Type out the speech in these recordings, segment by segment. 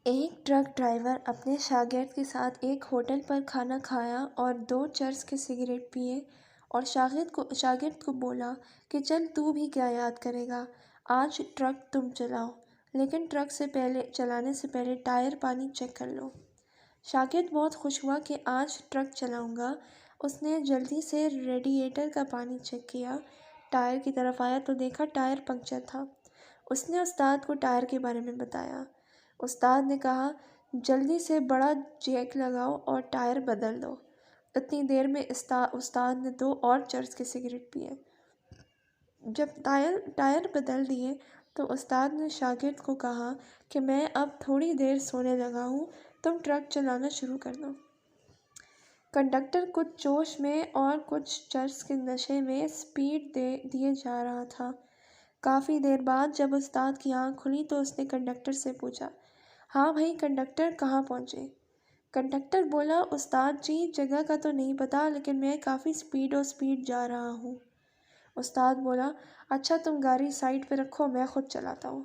ایک truck driver اپنے شاگرد کے ساتھ ایک ہوٹل پر کھانا کھایا اور 2 چرس کے سگریٹ پیے اور شاگرد کو بولا کہ چل تو بھی کیا یاد کرے گا، آج ٹرک تم چلاؤ، لیکن ٹرک چلانے سے پہلے ٹائر پانی چیک کر لو۔ شاگرد بہت خوش ہوا کہ آج ٹرک چلاؤں گا۔ اس نے جلدی سے ریڈیئیٹر کا پانی چیک کیا، ٹائر کی طرف آیا تو دیکھا ٹائر پنکچر تھا۔ اس نے استاد کو ٹائر کے بارے میں بتایا۔ استاد نے کہا جلدی سے بڑا جیک لگاؤ اور ٹائر بدل دو۔ اتنی دیر میں استاد نے 2 اور چرس کے سگریٹ پیے۔ جب ٹائر بدل دیے تو استاد نے شاگرد کو کہا کہ میں اب تھوڑی دیر سونے لگا ہوں، تم ٹرک چلانا شروع کر دو۔ کنڈکٹر کچھ جوش میں اور کچھ چرس کے نشے میں سپیڈ دیے جا رہا تھا۔ کافی دیر بعد جب استاد کی آنکھ کھلی تو اس نے کنڈکٹر سے پوچھا، ہاں بھائی کنڈکٹر کہاں پہنچے؟ کنڈکٹر بولا، استاد جی جگہ کا تو نہیں پتا لیکن میں کافی سپیڈ جا رہا ہوں۔ استاد بولا، اچھا تم گاڑی سائیڈ پہ رکھو میں خود چلاتا ہوں۔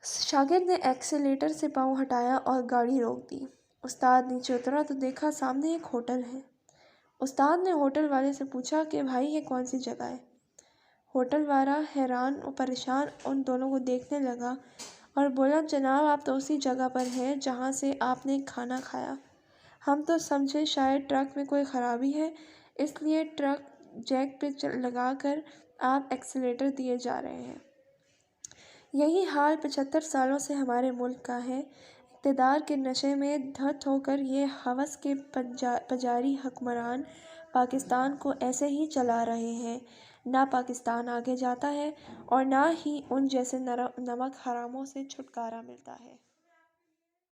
شاگرد نے ایکسیلیٹر سے پاؤں ہٹایا اور گاڑی روک دی۔ استاد نیچے اترا تو دیکھا سامنے ایک ہوٹل ہے۔ استاد نے ہوٹل والے سے پوچھا کہ بھائی یہ کون سی جگہ ہے؟ ہوٹل والا حیران و پریشان ان دونوں کو دیکھنے لگا اور بولا، جناب آپ تو اسی جگہ پر ہیں جہاں سے آپ نے کھانا کھایا۔ ہم تو سمجھے شاید ٹرک میں کوئی خرابی ہے، اس لیے ٹرک جیک پہ لگا کر آپ ایکسیلیٹر دیے جا رہے ہیں۔ یہی حال 75 سالوں سے ہمارے ملک کا ہے۔ اقتدار کے نشے میں دھت ہو کر یہ ہوس کے پجاری حکمران پاکستان کو ایسے ہی چلا رہے ہیں۔ نہ پاکستان آگے جاتا ہے اور نہ ہی ان جیسے نمک حراموں سے چھٹکارا ملتا ہے۔